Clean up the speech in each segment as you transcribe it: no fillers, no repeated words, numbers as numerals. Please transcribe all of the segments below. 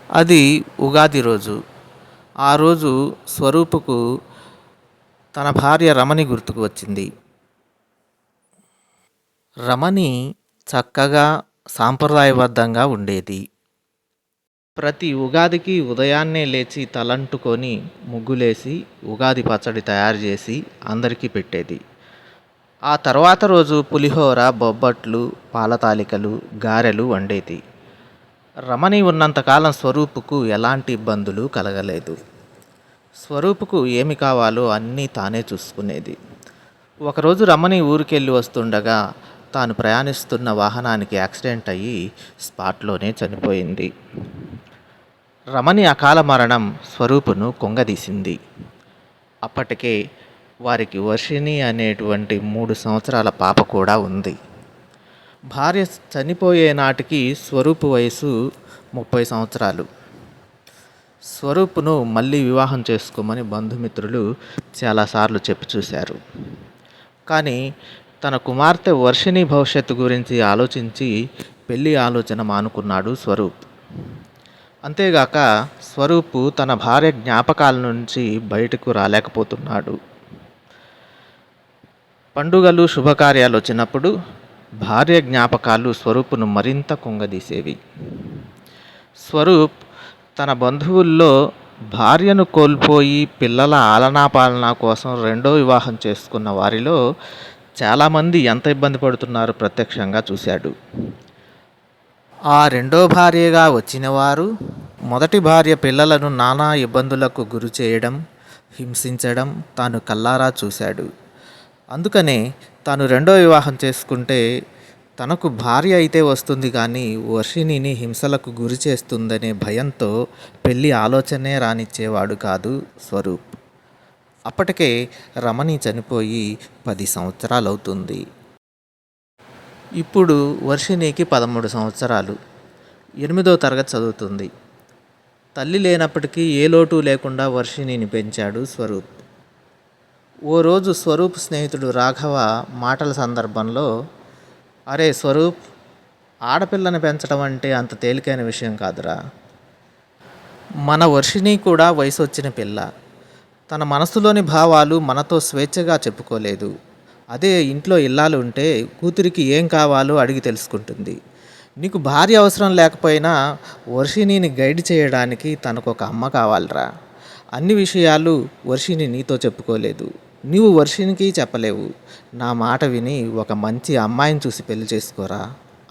అది ఉగాది రోజు. ఆ రోజు స్వరూపుకు తన భార్య రమణి గుర్తుకు వచ్చింది. రమణి చక్కగా సాంప్రదాయబద్ధంగా ఉండేది. ప్రతి ఉగాదికి ఉదయాన్నే లేచి తలంటుకొని ముగ్గులేసి ఉగాది పచ్చడి తయారు చేసి అందరికీ పెట్టేది. ఆ తర్వాత రోజు పులిహోర, బొబ్బట్లు, పాలతాలికలు, గారెలు వండేది. రమణి ఉన్నంతకాలం స్వరూపుకు ఎలాంటి ఇబ్బందులు కలగలేదు. స్వరూపుకు ఏమి కావాలో అన్నీ తానే చూసుకునేది. ఒకరోజు రమణి ఊరికెళ్ళి వస్తుండగా తాను ప్రయాణిస్తున్న వాహనానికి యాక్సిడెంట్ అయ్యి స్పాట్లోనే చనిపోయింది. రమణి అకాల మరణం స్వరూపును కుంగదీసింది. అప్పటికే వారికి వర్షిణి అనేటువంటి 3 సంవత్సరాల పాప కూడా ఉంది. భార్య చనిపోయే నాటికి స్వరూపు వయసు 30 సంవత్సరాలు. స్వరూపును మళ్ళీ వివాహం చేసుకోమని బంధుమిత్రులు చాలాసార్లు చెప్పి చూశారు. కానీ తన కుమార్తె వర్షిణి భవిష్యత్తు గురించి ఆలోచించి పెళ్లి ఆలోచన మానుకున్నాడు స్వరూప్. అంతేగాక స్వరూపు తన భార్య జ్ఞాపకాల నుంచి బయటకు రాలేకపోతున్నాడు. పండుగలు, శుభకార్యాలు వచ్చినప్పుడు భార్య జ్ఞాపకాలు స్వరూపును మరింత కుంగదీసేవి. స్వరూప్ తన బంధువుల్లో భార్యను కోల్పోయి పిల్లల ఆలనాపాలన కోసం రెండో వివాహం చేసుకున్న వారిలో చాలామంది ఎంత ఇబ్బంది పడుతున్నారో ప్రత్యక్షంగా చూశాడు. ఆ రెండో భార్యగా వచ్చిన వారు మొదటి భార్య పిల్లలను నానా ఇబ్బందులకు గురి చేయడం, హింసించడం తాను కల్లారా చూశాడు. అందుకనే తాను రెండో వివాహం చేసుకుంటే తనకు భార్య అయితే వస్తుంది కానీ వర్షిణిని హింసలకు గురి చేస్తుందనే భయంతో పెళ్లి ఆలోచనే రానిచ్చేవాడు కాదు స్వరూప్. అప్పటికే రమణి చనిపోయి 10 సంవత్సరాలవుతుంది. ఇప్పుడు వర్షిణికి 13 సంవత్సరాలు, 8వ తరగతి చదువుతుంది. తల్లి లేనప్పటికీ ఏ లోటు లేకుండా వర్షిణిని పెంచాడు స్వరూప్. ఓ రోజు స్వరూప్ స్నేహితుడు రాఘవ మాటల సందర్భంలో, అరే స్వరూప్, ఆడపిల్లని పెంచడం అంటే అంత తేలికైన విషయం కాదురా. మన వర్షిణి కూడా వయసు వచ్చిన పిల్ల. తన మనసులోని భావాలు మనతో స్వేచ్ఛగా చెప్పుకోలేదు. అదే ఇంట్లో ఇల్లాలు ఉంటే కూతురికి ఏం కావాలో అడిగి తెలుసుకుంటుంది. నీకు భార్య అవసరం లేకపోయినా వర్షిణిని గైడ్ చేయడానికి తనకు ఒక అమ్మ కావాలరా. అన్ని విషయాలు వర్షిణి నీతో చెప్పుకోలేదు, నీవు వర్షిణికి చెప్పలేవు. నా మాట విని ఒక మంచి అమ్మాయిని చూసి పెళ్లి చేసుకోరా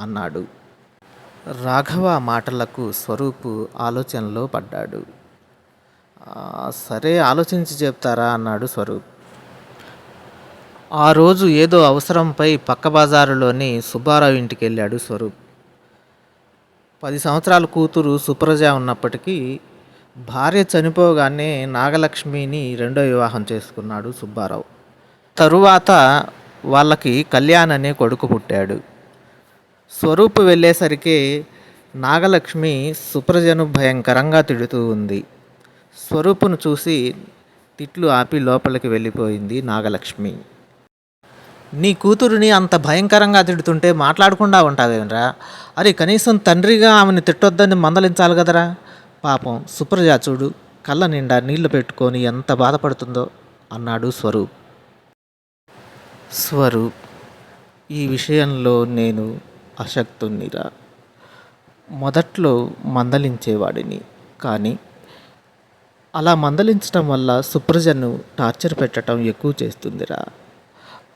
అన్నాడు. రాఘవ మాటలకు స్వరూపు ఆలోచనలో పడ్డాడు. సరే ఆలోచించి చెప్తారా అన్నాడు స్వరూప్. ఆ రోజు ఏదో అవసరంపై పక్క బజారులోని సుబ్బారావు ఇంటికి వెళ్ళాడు స్వరూప్. 10 సంవత్సరాల కూతురు సుప్రజ ఉన్నప్పటికీ భార్య చనిపోగానే నాగలక్ష్మిని రెండో వివాహం చేసుకున్నాడు సుబ్బారావు. తరువాత వాళ్ళకి కళ్యాణ్ అనే కొడుకు పుట్టాడు. స్వరూపు వెళ్ళేసరికి నాగలక్ష్మి సుప్రజను భయంకరంగా తిడుతూ ఉంది. స్వరూపును చూసి తిట్లు ఆపి లోపలికి వెళ్ళిపోయింది నాగలక్ష్మి. నీ కూతురుని అంత భయంకరంగా తిడుతుంటే మాట్లాడకుండా ఉంటావేమిరా? అరే కనీసం తండ్రిగా ఆమెను తిట్టొద్దని మందలించాలి కదరా. పాపం సుప్రజ చూడు, కళ్ళ నిండా నీళ్లు పెట్టుకొని ఎంత బాధపడుతుందో అన్నాడు స్వరూప్. స్వరూప్, ఈ విషయంలో నేను అశక్తునిరా. మొదట్లో మందలించేవాడిని, కానీ అలా మందలించటం వల్ల సుప్రజను టార్చర్ పెట్టడం ఎక్కువ చేస్తుందిరా.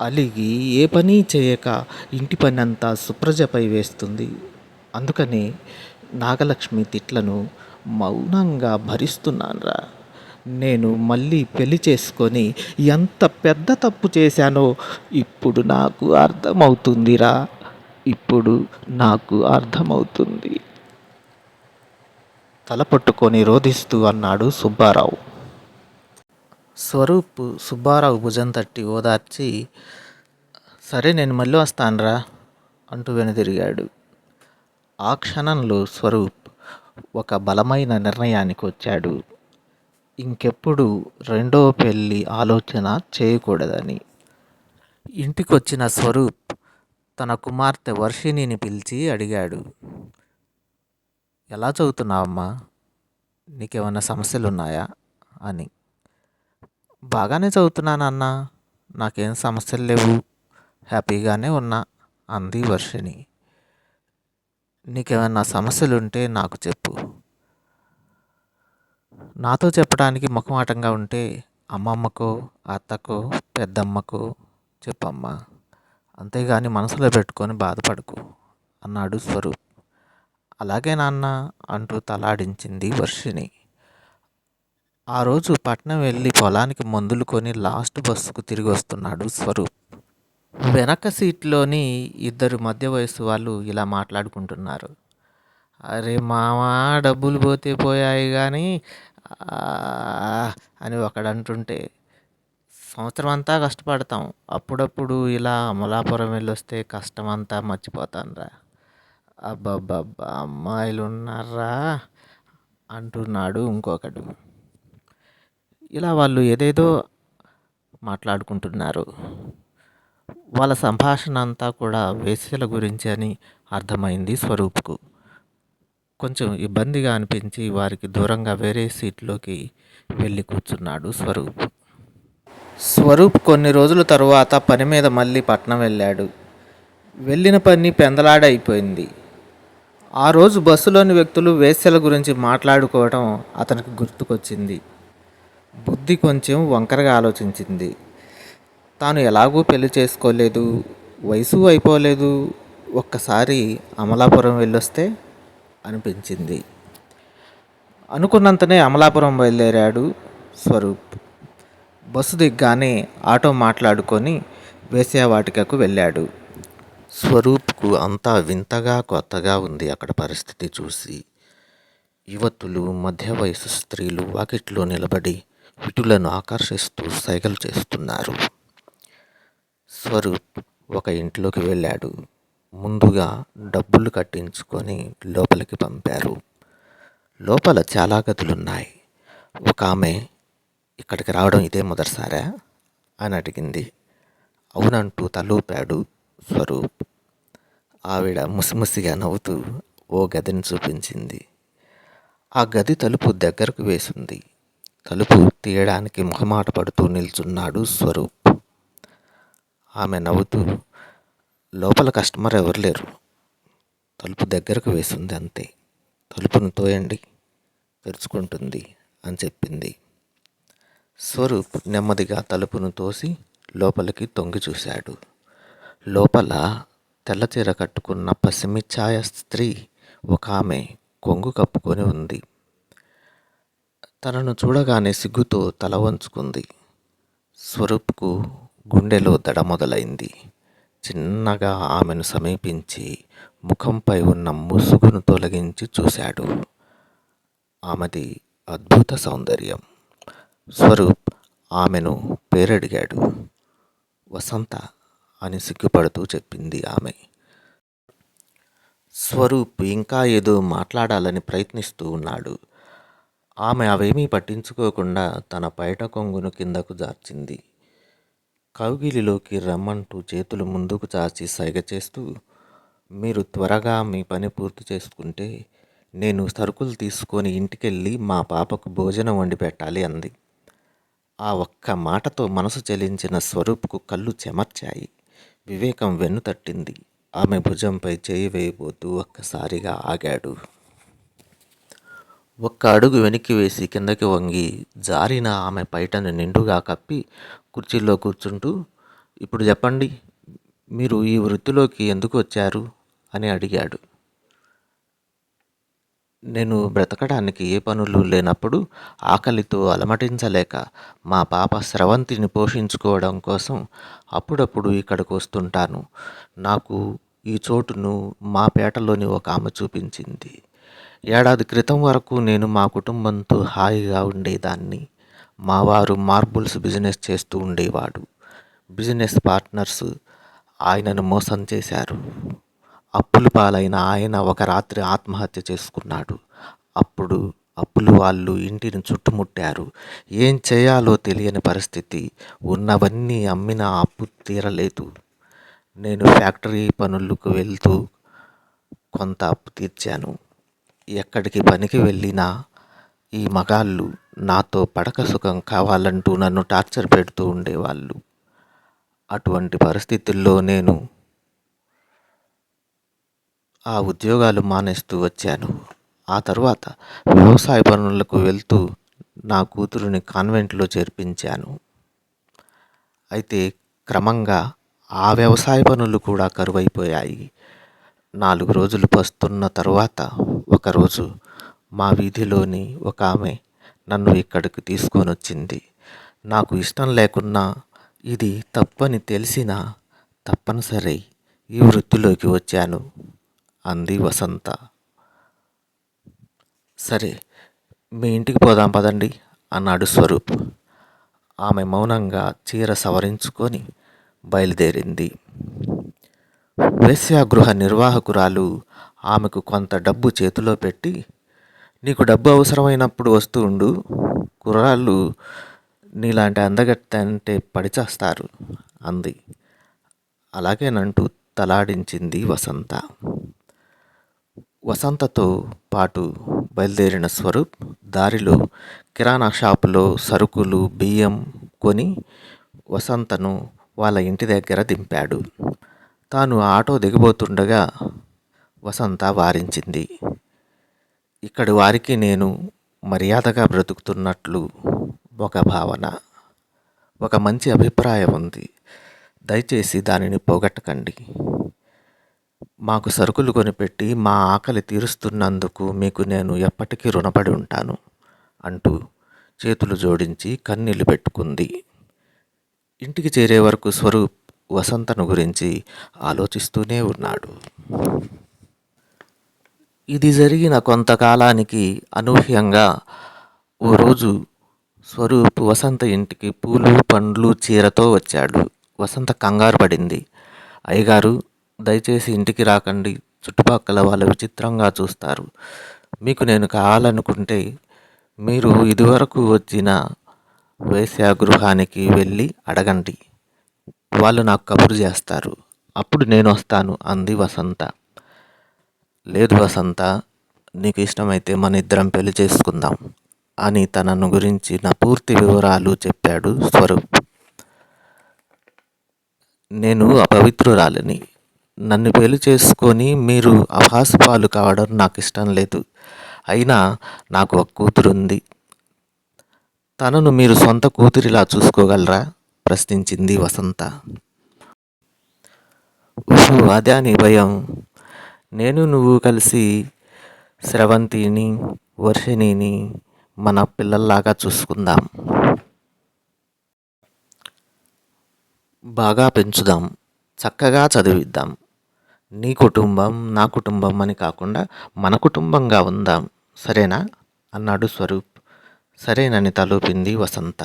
అలిగి ఏ పని చేయక ఇంటి పని అంతా సుప్రజపై వేస్తుంది. అందుకని నాగలక్ష్మి తిట్లను మౌనంగా భరిస్తున్నానురా. నేను మళ్ళీ పెళ్లి చేసుకొని ఎంత పెద్ద తప్పు చేశానో ఇప్పుడు నాకు అర్థమవుతుందిరా. ఇప్పుడు నాకు అర్థమవుతుంది తల పట్టుకొని రోధిస్తూ అన్నాడు సుబ్బారావు. స్వరూప్ సుబ్బారావు భుజం తట్టి ఓదార్చి, సరే నేను మళ్ళీ వస్తానురా అంటూ వెనుదిరిగాడు. ఆ క్షణంలో స్వరూప్ ఒక బలమైన నిర్ణయానికి వచ్చాడు. ఇంకెప్పుడు రెండో పెళ్ళి ఆలోచన చేయకూడదని. ఇంటికొచ్చిన స్వరూప్ తన కుమార్తె వర్షిణిని పిలిచి అడిగాడు, ఎలా చదువుతున్నావమ్మా? నీకేమన్నా సమస్యలున్నాయా అని. బాగానే చదువుతున్నాను అన్నా, నాకేం సమస్యలు లేవు, హ్యాపీగానే ఉన్నా అంది వర్షిణి. నీకేమన్నా సమస్యలుంటే నాకు చెప్పు. నాతో చెప్పడానికి మొహమాటంగా ఉంటే అమ్మమ్మకో, అత్తకో, పెద్దమ్మకో చెప్పమ్మా. అంతేగాని మనసులో పెట్టుకొని బాధపడకు అన్నాడు స్వరూప్. అలాగే నాన్న అంటూ తలాడించింది వర్షిణి. ఆ రోజు పట్నం వెళ్ళి పొలానికి మందులు కొని లాస్ట్ బస్సుకు తిరిగి వస్తున్నాడు స్వరూప్. వెనక సీట్లోని ఇద్దరు మధ్య వయసు వాళ్ళు ఇలా మాట్లాడుకుంటున్నారు. అరే మామా, డబ్బులు పోతే పోయాయి కానీ అని ఒకడంటుంటే, సంవత్సరం అంతా కష్టపడతాం, అప్పుడప్పుడు ఇలా అమలాపురం వెళ్ళొస్తే కష్టం అంతా మర్చిపోతానురా. అబ్బబ్బబ్బా, అమ్మాయిలు ఉన్నారా అంటున్నాడు ఇంకొకడు. ఇలా వాళ్ళు ఏదేదో మాట్లాడుకుంటున్నారు. వాళ్ళ సంభాషణ అంతా కూడా వేశ్యల గురించి అని అర్థమైంది స్వరూప్కు. కొంచెం ఇబ్బందిగా అనిపించి వారికి దూరంగా వేరే సీట్లోకి వెళ్ళి కూర్చున్నాడు స్వరూప్. స్వరూప్ కొన్ని రోజుల తరువాత పని మీద మళ్ళీ పట్నం వెళ్ళాడు. వెళ్ళిన పని పెందలాడైపోయింది. ఆ రోజు బస్సులోని వ్యక్తులు వేశ్యల గురించి మాట్లాడుకోవడం అతనికి గుర్తుకొచ్చింది. బుద్ధి కొంచెం వంకరగా ఆలోచించింది. తాను ఎలాగూ పెళ్లి చేసుకోలేదు, వయసు అయిపోలేదు, ఒక్కసారి అమలాపురం వెళ్ళొస్తే అనిపించింది. అనుకున్నంతనే అమలాపురం బయలుదేరాడు స్వరూప్. బస్సు దిగ్గానే ఆటో మాట్లాడుకొని వేశ్యావాటికకు వెళ్ళాడు. స్వరూప్కు అంతా వింతగా కొత్తగా ఉంది. అక్కడ పరిస్థితి చూసి యువతులు, మధ్య వయసు స్త్రీలు వాకిట్లో నిలబడి విటులను ఆకర్షిస్తూ సైగలు చేస్తున్నారు. స్వరూప్ ఒక ఇంట్లోకి వెళ్ళాడు. ముందుగా డబ్బులు కట్టించుకొని లోపలికి పంపారు. లోపల చాలా గదులున్నాయి. ఒక ఆమె, ఇక్కడికి రావడం ఇదే మొదటిసారా అని అడిగింది. అవునంటూ తలూపాడు స్వరూప్. ఆవిడ ముసిముసిగా నవ్వుతూ ఓ గదిని చూపించింది. ఆ గది తలుపు దగ్గరకు వేసింది. తలుపు తీయడానికి మొహమాట పడుతూ నిల్చున్నాడు స్వరూప్. ఆమె నవ్వుతూ, లోపల కస్టమర్ ఎవరు లేరు, తలుపు దగ్గరకు వేసింది అంతే, తలుపును తోయండి, తెరుచుకుంటుంది అని చెప్పింది. స్వరూప్ నెమ్మదిగా తలుపును తోసి లోపలికి తొంగి చూశాడు. లోపల తెల్లచీర కట్టుకున్న పసిమి ఛాయ స్త్రీ ఒక ఆమె కొంగు కప్పుకొని ఉంది. తనను చూడగానే సిగ్గుతో తల వంచుకుంది. స్వరూప్కు గుండెలో దడ మొదలైంది. చిన్నగా ఆమెను సమీపించి ముఖంపై ఉన్న ముసుగును తొలగించి చూశాడు. ఆమెది అద్భుత సౌందర్యం. స్వరూప్ ఆమెను పేరడిగాడు. వసంత అని సిగ్గుపడుతూ చెప్పింది ఆమె. స్వరూప్ ఇంకా ఏదో మాట్లాడాలని ప్రయత్నిస్తూ ఉన్నాడు. ఆమె అవేమీ పట్టించుకోకుండా తన పైట కొంగును కిందకు జార్చింది. కౌగిలిలోకి రమ్మంటూ చేతులు ముందుకు చాచి సైగ చేస్తూ, మీరు త్వరగా మీ పని పూర్తి చేసుకుంటే నేను సరుకులు తీసుకొని ఇంటికెళ్ళి మా పాపకు భోజనం వండి పెట్టాలి అంది. ఆ ఒక్క మాటతో మనసు చెలించిన స్వరూప్కు కళ్ళు చెమర్చాయి. వివేకం వెన్ను తట్టింది. ఆమె భుజంపై చేయి వేయబోతూ ఒక్కసారిగా ఆగాడు. ఒక్క అడుగు వెనక్కి వేసి కిందకి వంగి జారిన ఆమె పైటను నిండుగా కప్పి కుర్చీలో కూర్చుంటూ, ఇప్పుడు చెప్పండి, మీరు ఈ వృత్తిలోకి ఎందుకు వచ్చారు అని అడిగాడు. నేను బ్రతకడానికి ఏ పనులు లేనప్పుడు ఆకలితో అలమటించలేక మా పాప స్రవంతిని పోషించుకోవడం కోసం అప్పుడప్పుడు ఇక్కడికి వస్తుంటాను. నాకు ఈ చోటును మా పేటలోని ఒక ఆమె చూపించింది. ఏడాది క్రితం వరకు నేను మా కుటుంబంతో హాయిగా ఉండేదాన్ని. మా వారు మార్బుల్స్ బిజినెస్ చేస్తూ ఉండేవాడు. బిజినెస్ పార్ట్నర్స్ ఆయనను మోసం చేశారు. అప్పుల పాలైన ఆయన ఒక రాత్రి ఆత్మహత్య చేసుకున్నాడు. అప్పుడు అప్పులు వాళ్ళు ఇంటిని చుట్టుముట్టారు. ఏం చేయాలో తెలియని పరిస్థితి. ఉన్నవన్నీ అమ్మినా అప్పు తీరలేదు. నేను ఫ్యాక్టరీ పనులకు వెళ్తూ కొంత అప్పు తీర్చాను. ఎక్కడికి పనికి వెళ్ళినా ఈ మగాళ్ళు నాతో పడక సుఖం కావాలంటూ నన్ను టార్చర్ పెడుతూ ఉండేవాళ్ళు. అటువంటి పరిస్థితుల్లో నేను ఆ ఉద్యోగాలు మానేస్తూ వచ్చాను. ఆ తర్వాత వ్యవసాయ పనులకు వెళ్తూ నా కూతురుని కాన్వెంట్లో చేర్పించాను. అయితే క్రమంగా ఆ వ్యవసాయ పనులు కూడా కరువైపోయాయి. 4 రోజులు పస్తున్న తరువాత ఒకరోజు మా వీధిలోని ఒక ఆమె నన్ను ఇక్కడికి తీసుకొనొచ్చింది. నాకు ఇష్టం లేకున్నా, ఇది తప్పని తెలిసినా తప్పనిసరి ఈ వృత్తిలోకి వచ్చాను అంది వసంత. సరే, మీ ఇంటికి పోదాం పదండి అన్నాడు స్వరూప్. ఆమె మౌనంగా చీర సవరించుకొని బయలుదేరింది. వేశ్యాగృహ నిర్వాహకురాలు ఆమెకు కొంత డబ్బు చేతిలో పెట్టి, నీకు డబ్బు అవసరమైనప్పుడు వస్తూ ఉండు, కుర్రాళ్ళు నీలాంటి అందగత్తె అంటే పడిచేస్తారు అంది. అలాగేనంటూ తలాడించింది వసంత. వసంతతో పాటు బయలుదేరిన స్వరూప్ దారిలో కిరాణా షాపులో సరుకులు, బియ్యం కొని వసంతను వాళ్ళ ఇంటి దగ్గర దింపాడు. తాను ఆటో దిగబోతుండగా వసంత వారించింది. ఇక్కడి వారికి నేను మర్యాదగా బ్రతుకుతున్నట్లు ఒక భావన, ఒక మంచి అభిప్రాయం ఉంది. దయచేసి దానిని పోగొట్టకండి. మాకు సరుకులు కొనిపెట్టి మా ఆకలి తీరుస్తున్నందుకు మీకు నేను ఎప్పటికీ రుణపడి ఉంటాను అంటూ చేతులు జోడించి కన్నీళ్లు పెట్టుకుంది. ఇంటికి చేరే వరకు స్వరూప్ వసంతను గురించి ఆలోచిస్తూనే ఉన్నాడు. ఇది జరిగిన కొంతకాలానికి అనూహ్యంగా ఓ రోజు స్వరూప్ వసంత ఇంటికి పూలు, పండ్లు, చీరతో వచ్చాడు. వసంత కంగారు పడింది. అయ్యగారు, దయచేసి ఇంటికి రాకండి, చుట్టుపక్కల వాళ్ళు విచిత్రంగా చూస్తారు. మీకు నేను కావాలనుకుంటే మీరు ఇదివరకు వచ్చిన వేశ్యాగృహానికి వెళ్ళి అడగండి, వాళ్ళు నాకు కబురు చేస్తారు, అప్పుడు నేను వస్తాను అంది వసంత. లేదు వసంత, నీకు ఇష్టమైతే మన ఇద్దరం పెళ్లి చేసుకుందాం అని తనను గురించి నా పూర్తి వివరాలు చెప్పాడు స్వరూప్. నేను అపవిత్రురాలిని. నన్ను పెళ్లి చేసుకొని మీరు అభాసుపాలు కావడం నాకు ఇష్టం లేదు. అయినా నాకు ఒక కూతురుంది. తనను మీరు సొంత కూతురిలా చూసుకోగలరా ప్రశ్నించింది వసంత. ఓహో, అదే నీ భయం. నేను నువ్వు కలిసి స్రవంతిని, వర్షిణిని మన పిల్లల్లాగా చూసుకుందాం. బాగా పెంచుదాం, చక్కగా చదివిద్దాం. నీ కుటుంబం నా కుటుంబం అని కాకుండా మన కుటుంబంగా ఉందాం, సరేనా అన్నాడు స్వరూప్. సరేనని తలూపింది వసంత.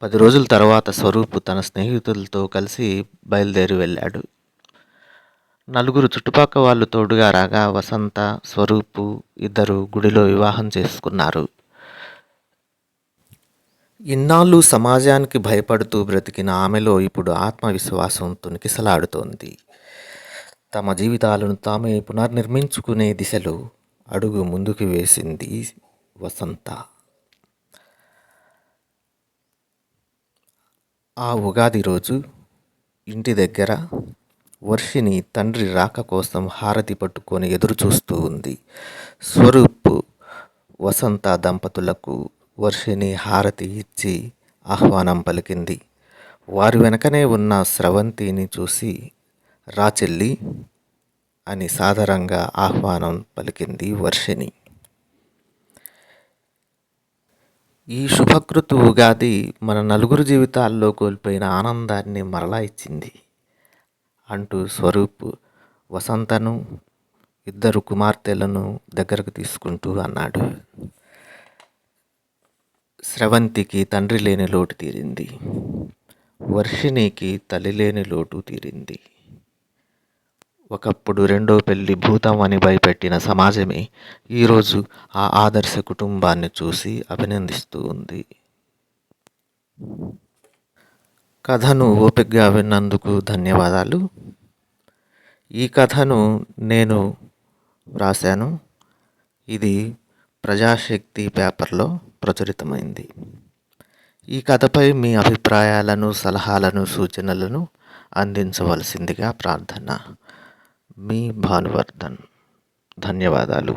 10 రోజుల తర్వాత స్వరూప్ తన స్నేహితులతో కలిసి బయలుదేరి వెళ్ళాడు. 4 చుట్టుపక్క వాళ్ళు తోడుగా రాగా వసంత, స్వరూపు ఇద్దరు గుడిలో వివాహం చేసుకున్నారు. ఇన్నాళ్ళు సమాజానికి భయపడుతూ బ్రతికిన ఆమెలో ఇప్పుడు ఆత్మవిశ్వాసం తొణికిసలాడుతోంది. తమ జీవితాలను తామే పునర్నిర్మించుకునే దిశలో అడుగు ముందుకు వేసింది వసంత. ఆ ఉగాది రోజు ఇంటి దగ్గర వర్షిణి తండ్రి రాక కోసం హారతి పట్టుకొని ఎదురు చూస్తూ ఉంది. స్వరూప్, వసంత దంపతులకు వర్షిణి హారతి ఇచ్చి ఆహ్వానం పలికింది. వారి వెనకనే ఉన్న స్రవంతిని చూసి రా చెల్లి అని సాదరంగా ఆహ్వానం పలికింది వర్షిణి. ఈ శుభకృతు ఉగాది మన నలుగురు జీవితాల్లో కోల్పోయిన ఆనందాన్ని మరలా ఇచ్చింది అంటూ స్వరూప్ వసంతను, ఇద్దరు కుమార్తెలను దగ్గరకు తీసుకుంటూ అన్నాడు. స్రవంతికి తండ్రి లేని లోటు తీరింది. వర్షిణికి తల్లి లేని లోటు తీరింది. ఒకప్పుడు రెండో పెళ్లి భూతం అని భయపెట్టిన సమాజమే ఈరోజు ఆ ఆదర్శ కుటుంబాన్ని చూసి అభినందిస్తూ ఉంది. కథను ఓపికగా విన్నందుకు ధన్యవాదాలు. ఈ కథను నేను వ్రాశాను. ఇది ప్రజాశక్తి పేపర్లో ప్రచురితమైంది. ఈ కథపై మీ అభిప్రాయాలను, సలహాలను, సూచనలను అందించవలసిందిగా ప్రార్థన. మీ భానువర్ధన్. ధన్యవాదాలు.